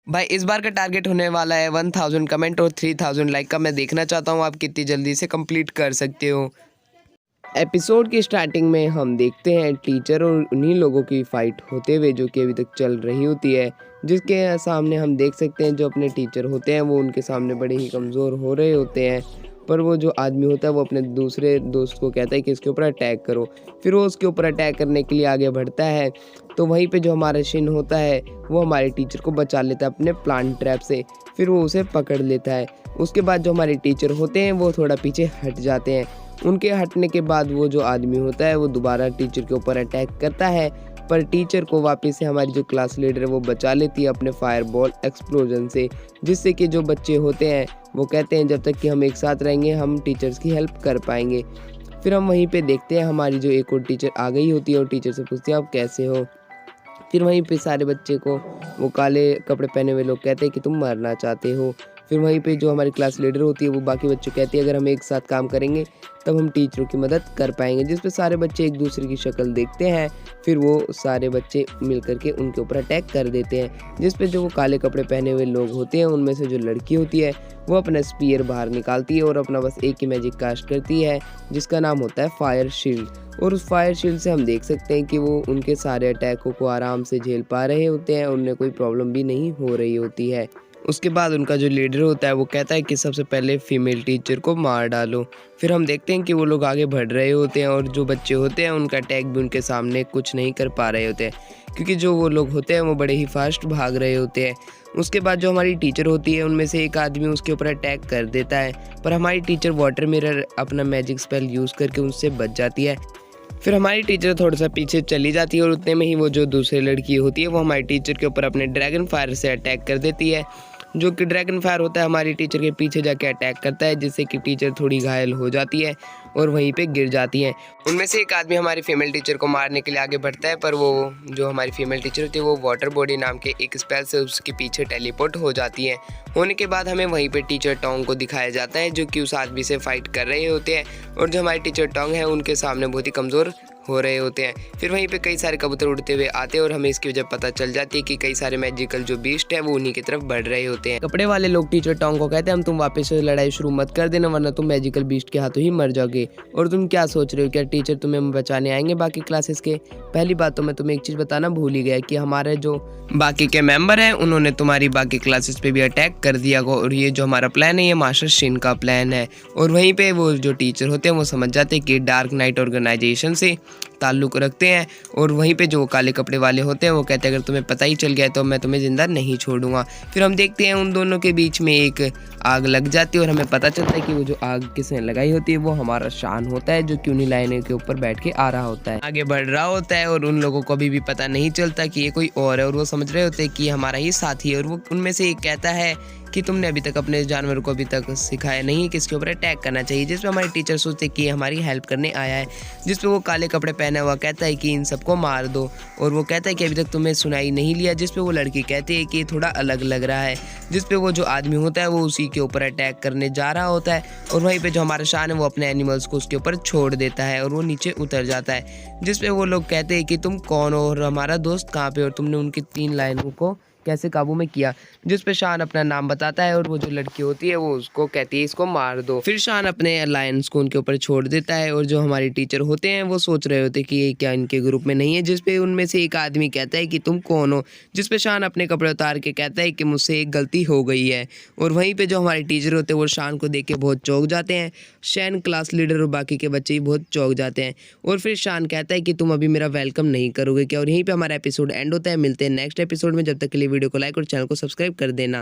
भाई इस बार का टारगेट होने वाला है 1000 कमेंट और 3000 लाइक का। मैं देखना चाहता हूँ आप कितनी जल्दी से कंप्लीट कर सकते हो। एपिसोड की स्टार्टिंग में हम देखते हैं टीचर और उन्हीं लोगों की फाइट होते हुए जो कि अभी तक चल रही होती है, जिसके सामने हम देख सकते हैं जो अपने टीचर होते हैं वो उनके सामने बड़े ही कमज़ोर हो रहे होते हैं। पर वो जो आदमी होता है वो अपने दूसरे दोस्त को कहता है कि इसके ऊपर अटैक करो। फिर वो उसके ऊपर अटैक करने के लिए आगे बढ़ता है, तो वहीं पे जो हमारा शिन होता है वो हमारे टीचर को बचा लेता है अपने प्लांट ट्रैप से। फिर वो उसे पकड़ लेता है। उसके बाद जो हमारे टीचर होते हैं वो थोड़ा पीछे हट जाते हैं। उनके हटने के बाद वो जो आदमी होता है वो दोबारा टीचर के ऊपर अटैक करता है, पर टीचर को वापस से हमारी जो क्लास लीडर है वो बचा लेती है अपने फायरबॉल एक्सप्लोजन से, जिससे कि जो बच्चे होते हैं वो कहते हैं जब तक कि हम एक साथ रहेंगे हम टीचर्स की हेल्प कर पाएंगे। फिर हम वहीं पे देखते हैं हमारी जो एक और टीचर आ गई होती है और टीचर से पूछती है आप कैसे हो। फिर वहीं पे सारे बच्चे को वो काले कपड़े पहने हुए लोग कहते हैं कि तुम मरना चाहते हो। फिर वहीं पे जो हमारी क्लास लीडर होती है वो बाकी बच्चों को कहती है अगर हम एक साथ काम करेंगे तब हम टीचरों की मदद कर पाएंगे, जिस पे सारे बच्चे एक दूसरे की शक्ल देखते हैं। फिर वो सारे बच्चे मिल करके उनके ऊपर अटैक कर देते हैं, जिस पे जो वो काले कपड़े पहने हुए लोग होते हैं उनमें से जो लड़की होती है वो अपना स्पीयर बाहर निकालती है और अपना बस एक ही मैजिक कास्ट करती है जिसका नाम होता है फायर शील्ड। और उस फायर शील्ड से हम देख सकते हैं कि वो उनके सारे अटैकों को आराम से झेल पा रहे होते हैं, उन्हें कोई प्रॉब्लम भी नहीं हो रही होती है। उसके बाद उनका जो लीडर होता है वो कहता है कि सबसे पहले फीमेल टीचर को मार डालो। फिर हम देखते हैं कि वो लोग आगे बढ़ रहे होते हैं और जो बच्चे होते हैं उनका अटैक भी उनके सामने कुछ नहीं कर पा रहे होते हैं, क्योंकि जो वो लोग होते हैं वो बड़े ही फास्ट भाग रहे होते हैं। उसके बाद जो हमारी टीचर होती है उनमें से एक आदमी उसके ऊपर अटैक कर देता है, पर हमारी टीचर वाटर मिरर अपना मैजिक स्पेल यूज़ करके उससे बच जाती है। फिर हमारी टीचर थोड़ा सा पीछे चली जाती है और उतने में ही वो जो दूसरी लड़की होती है वो हमारी टीचर के ऊपर अपने ड्रैगन फायर से अटैक कर देती है। जो कि ड्रैगन फायर होता है हमारी टीचर के पीछे जाके अटैक करता है, जिससे कि टीचर थोड़ी घायल हो जाती है और वहीं पे गिर जाती है। उनमें से एक आदमी हमारी फीमेल टीचर को मारने के लिए आगे बढ़ता है, पर वो जो हमारी फीमेल टीचर होती है वो वाटर बॉडी नाम के एक स्पेल से उसके पीछे टेलीपोर्ट हो जाती है। होने के बाद हमें वहीं पे टीचर टोंग को दिखाया जाता है जो कि उस आदमी से फाइट कर रहे होते हैं, और जो हमारी टीचर टोंग है उनके सामने बहुत ही कमज़ोर हो रहे होते हैं। फिर वहीं पे कई सारे कबूतर उड़ते हुए आते हैं और हमें इसकी वजह पता चल जाती है कि कई सारे मैजिकल जो बीस्ट है वो उन्हीं की तरफ बढ़ रहे होते हैं। कपड़े वाले लोग टीचर टोंग को कहते हैं हम तुम वापस से लड़ाई शुरू मत कर देना वरना तुम मैजिकल बीस्ट के हाथों ही मर जाओगे। और तुम क्या सोच रहे हो, क्या टीचर तुम्हें बचाने आएंगे बाकी क्लासेस के? पहली बात तो मैं तुम्हें एक चीज़ बताना भूल ही गया कि हमारे जो बाकी के मेंबर हैं उन्होंने तुम्हारी बाकी क्लासेस पे भी अटैक कर दिया और ये जो हमारा प्लान है ये मास्टर शिन का प्लान है। और वहीं पे वो जो टीचर होते हैं वो समझ जाते हैं कि डार्क नाइट ऑर्गेनाइजेशन से ताल्लुक़ रखते हैं, और वहीं पे जो काले कपड़े वाले होते हैं वो कहते हैं अगर तुम्हें पता ही चल गया तो मैं तुम्हें ज़िंदा नहीं छोड़ूंगा। फिर हम देखते हैं उन दोनों के बीच में एक आग लग जाती है और हमें पता चलता है कि वो जो आग किसने लगाई होती है वो हमारा शान होता है जो कि उन्हीं लाइनों के ऊपर बैठ के आ रहा होता है, आगे बढ़ रहा होता है। और उन लोगों को अभी भी पता नहीं चलता कि ये कोई और है, और वो समझ रहे होते हैं कि हमारा ही साथी है। और वो उनमें से एक कहता है कि तुमने अभी तक अपने जानवर को अभी तक सिखाया नहीं कि इसके ऊपर अटैक करना चाहिए, जिस पे हमारे टीचर सोचते कि ये हमारी हेल्प करने आया है। जिस पे वो काले कपड़े पहना हुआ कहता है कि इन सबको मार दो, और वो कहता है कि अभी तक तुम्हें सुनाई नहीं लिया। जिस पे वो लड़की कहती है कि ये थोड़ा अलग लग रहा है। जिस पे वो जो आदमी होता है वो उसी के ऊपर अटैक करने जा रहा होता है, और वहीं पे जो हमारा शान है वो अपने एनिमल्स को उसके ऊपर छोड़ देता है और वो नीचे उतर जाता है। जिस पे वो लोग कहते हैं कि तुम कौन हो और हमारा दोस्त कहाँ पे, और तुमने उनकी 3 लाइनों को कैसे काबू में किया। जिस पे शान अपना नाम बताता है और वो जो लड़की होती है वो उसको कहती है इसको मार दो। फिर शान अपने अलायंस को उनके ऊपर छोड़ देता है, और जो हमारी टीचर होते हैं वो सोच रहे होते हैं कि ये क्या इनके ग्रुप में नहीं है। जिस पे उनमें से एक आदमी कहता है कि तुम कौन हो, जिस पे शान अपने कपड़े उतार के कहता है कि मुझसे एक गलती हो गई है। और वहीं पे जो हमारे टीचर होते हैं वो शान को देख के बहुत चौंक जाते हैं। शैन क्लास लीडर और बाकी के बच्चे भी बहुत चौंक जाते हैं, और फिर शान कहता है कि तुम अभी मेरा वेलकम नहीं करोगे क्या। और यहीं पे हमारा एपिसोड एंड होता है। मिलते हैं नेक्स्ट एपिसोड में, जब तक के लिए वीडियो को लाइक और चैनल को सब्सक्राइब कर देना।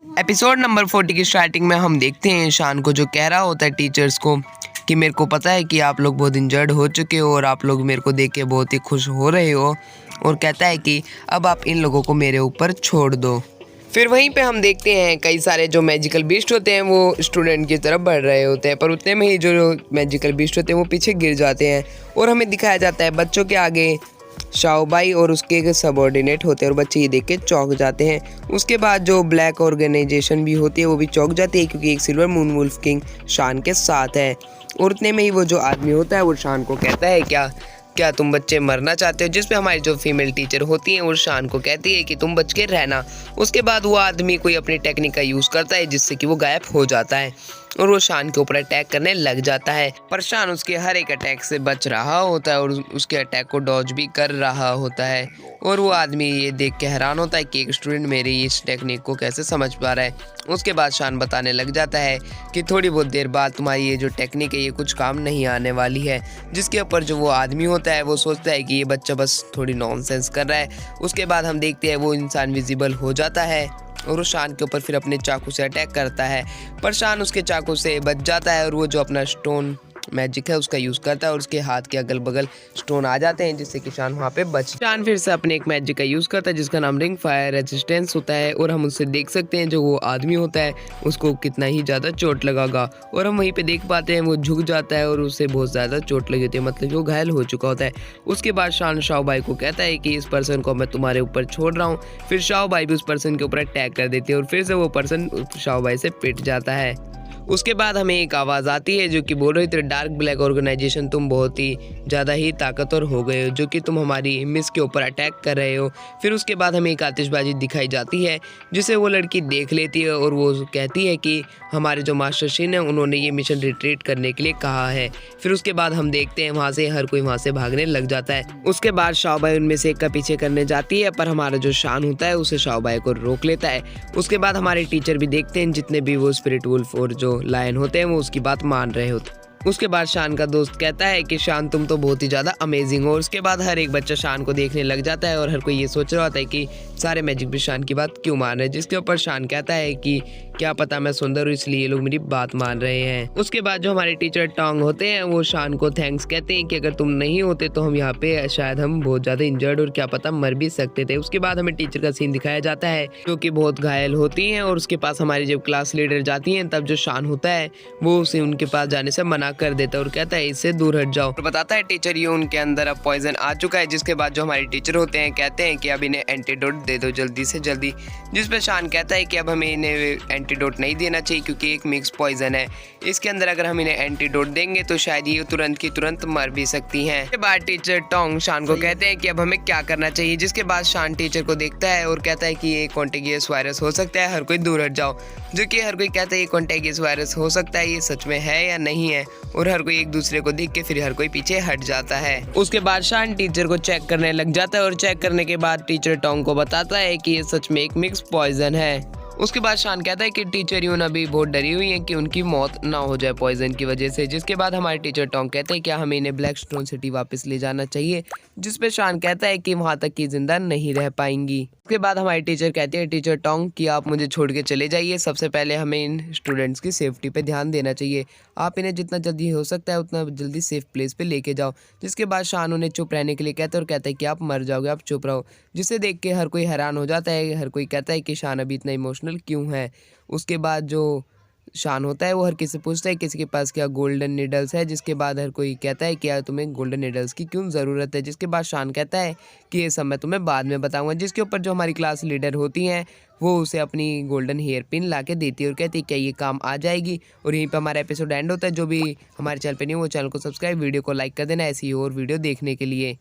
एपिसोड नंबर 40 की स्टार्टिंग में हम देखते हैं शान को जो कह रहा होता है टीचर्स को कि मेरे को पता है कि आप लोग बहुत इंजर्ड हो चुके हो और आप लोग मेरे को देख के बहुत ही खुश हो रहे हो, और कहता है कि अब आप इन लोगों को मेरे ऊपर छोड़ दो। फिर वहीं पे हम देखते हैं कई सारे जो मैजिकल बीस्ट होते हैं वो स्टूडेंट की तरफ बढ़ रहे होते हैं, पर उतने में ही जो मैजिकल बीस्ट होते हैं वो पीछे गिर जाते हैं, और हमें दिखाया जाता है बच्चों के आगे शाओबाई और उसके सबऑर्डिनेट होते हैं, और बच्चे ये देख के चौंक जाते हैं। उसके बाद जो ब्लैक ऑर्गेनाइजेशन भी होती है वो भी चौंक जाती है, क्योंकि एक सिल्वर मून वुल्फ किंग शान के साथ है। और उतने में ही वो जो आदमी होता है वो शान को कहता है क्या क्या तुम बच्चे मरना चाहते हो, जिसपे हमारी जो फीमेल टीचर होती है वो शान को कहती है कि तुम बच के रहना। उसके बाद वो आदमी कोई अपनी टेक्निक का यूज़ करता है जिससे कि वो गायब हो जाता है और वो शान के ऊपर अटैक करने लग जाता है। पर शान उसके हर एक अटैक से बच रहा होता है और उसके अटैक को डॉज भी कर रहा होता है और वो आदमी ये देख के हैरान होता है कि एक स्टूडेंट मेरी इस टेक्निक को कैसे समझ पा रहा है। उसके बाद शान बताने लग जाता है कि थोड़ी बहुत देर बाद तुम्हारी ये जो टेक्निक है ये कुछ काम नहीं आने वाली है, जिसके ऊपर जो वो आदमी होता है वो सोचता है कि ये बच्चा बस थोड़ी नॉनसेंस कर रहा है। उसके बाद हम देखते हैं वो इंसान विजिबल हो जाता है और वो शान के ऊपर फिर अपने चाकू से अटैक करता है, पर शान उसके चाकू से बच जाता है और वो जो अपना स्टोन मैजिक है उसका यूज़ करता है और उसके हाथ के अगल बगल स्टोन आ जाते हैं जिससे कि शान वहाँ पे बच। शान फिर से अपने एक मैजिक का यूज़ करता है जिसका नाम रिंग फायर रेजिस्टेंस होता है और हम उससे देख सकते हैं जो वो आदमी होता है उसको कितना ही ज़्यादा चोट लगागा और हम वहीं पे देख पाते हैं वो झुक जाता है और उसे बहुत ज़्यादा चोट लगी होती है, मतलब वो घायल हो चुका होता है। उसके बाद शान शाओ भाई को कहता है कि इस पर्सन को मैं तुम्हारे ऊपर छोड़ रहा हूँ। फिर शाओ भाई भी उस पर्सन के ऊपर अटैक कर देती है और फिर से वो पर्सन शाओ भाई से पिट जाता है। उसके बाद हमें एक आवाज़ आती है जो कि बोल रही थी, डार्क ब्लैक ऑर्गेनाइजेशन तुम बहुत ही ज़्यादा ही ताकतवर हो गए हो जो कि तुम हमारी मिस के ऊपर अटैक कर रहे हो। फिर उसके बाद हमें एक आतिशबाजी दिखाई जाती है जिसे वो लड़की देख लेती है और वो कहती है कि हमारे जो मास्टर शीन है उन्होंने ये मिशन रिट्रीट करने के लिए कहा है। फिर उसके बाद हम देखते हैं वहाँ से हर कोई वहाँ से भागने लग जाता है। उसके बाद शाओ भाई उनमें से एक का पीछे करने जाती है पर हमारा जो शान होता है उसे शाओ भाई को रोक लेता है। उसके बाद हमारे टीचर भी देखते हैं जितने भी वो स्पिरिट वुल्फ और जो लायन होते हैं वो उसकी बात मान रहे होते। उसके बाद शान का दोस्त कहता है कि शान तुम तो बहुत ही ज़्यादा अमेजिंग हो। उसके बाद हर एक बच्चा शान को देखने लग जाता है और हर कोई ये सोच रहा होता है कि सारे मैजिक भी शान की बात क्यों मान रहे हैं, जिसके ऊपर शान कहता है कि क्या पता मैं सुंदर हूँ इसलिए ये लोग मेरी बात मान रहे हैं। उसके बाद जो हमारे टीचर टोंग होते हैं वो शान को थैंक्स कहते हैं कि अगर तुम नहीं होते तो हम यहाँ पे शायद हम बहुत ज़्यादा इंजर्ड और क्या पता मर भी सकते थे। उसके बाद हमें टीचर का सीन दिखाया जाता है जो कि बहुत घायल होती हैं और उसके पास हमारी जब क्लास लीडर जाती हैं तब जो शान होता है वो उसे उनके पास जाने से मना कर देता है और कहता है इससे दूर हट जाओ। और बताता है टीचर ये उनके अंदर अब पॉइजन आ चुका है। जिसके बाद जो हमारे टीचर होते हैं कहते हैं कि अब इन्हें एंटीडोट दे दो जल्दी से जल्दी, जिस पे शान कहता है कि अब हमें इन्हें एंटीडोट नहीं देना चाहिए क्योंकि एक मिक्स पॉइजन है, इसके अंदर अगर हम इन्हें एंटीडोट देंगे तो शायद ये तुरंत की तुरंत मर भी सकती हैं। इसके बाद टीचर टोंग शान को कहते हैं कि अब हमें क्या करना चाहिए, जिसके बाद शान टीचर को देखता है और कहता है कि ये कॉन्टेगियस वायरस हो सकता है, हर कोई दूर हट जाओ। जो कि हर कोई कहता है ये कॉन्टेगियस वायरस हो सकता है, ये सच में है या नहीं है, और हर कोई एक दूसरे को देख के फिर हर कोई पीछे हट जाता है। उसके बाद शान टीचर को चेक करने लग जाता है और चेक करने के बाद टीचर टोंग को बताता है कि ये सच में एक मिक्स पॉइजन है। उसके बाद शान कहता है कि टीचर यून अभी बहुत डरी हुई है कि उनकी मौत ना हो जाए पॉइजन की वजह से। जिसके बाद हमारे टीचर टोंग कहते हैं क्या हमें इन्हें ब्लैक स्टोन सिटी वापस ले जाना चाहिए, जिस पे शान कहता है कि वहां तक की जिंदा नहीं रह पाएंगी। उसके बाद हमारे टीचर कहते हैं टीचर टोंग कि आप मुझे छोड़ के चले जाइए, सबसे पहले हमें इन स्टूडेंट्स की सेफ्टी पे ध्यान देना चाहिए, आप इन्हें जितना जल्दी हो सकता है उतना जल्दी सेफ प्लेस पे लेके जाओ। जिसके बाद शान उन्हें चुप रहने के लिए कहता है और कहता है कि आप मर जाओगे, आप चुप रहो। जिसे देख के हर कोई हैरान हो जाता है, हर कोई कहता है कि शान अभी इतना इमोशनल क्यों है। उसके बाद जो शान होता है वो हर किसी से पूछता है किसी के पास क्या गोल्डन निडल्स है, जिसके बाद हर कोई कहता है कि यार तुम्हें गोल्डन निडल्स की क्यों ज़रूरत है। जिसके बाद शान कहता है कि ये सब मैं तुम्हें बाद में बताऊंगा। जिसके ऊपर जो हमारी क्लास लीडर होती हैं वो उसे अपनी गोल्डन हेयर पिन ला के देती है और कहती है क्या ये काम आ जाएगी। और यहीं पर हमारा एपिसोड एंड होता है। जो भी हमारे चैनल पे नहीं वो चैनल को सब्सक्राइब, वीडियो को लाइक कर देना ऐसी और वीडियो देखने के लिए।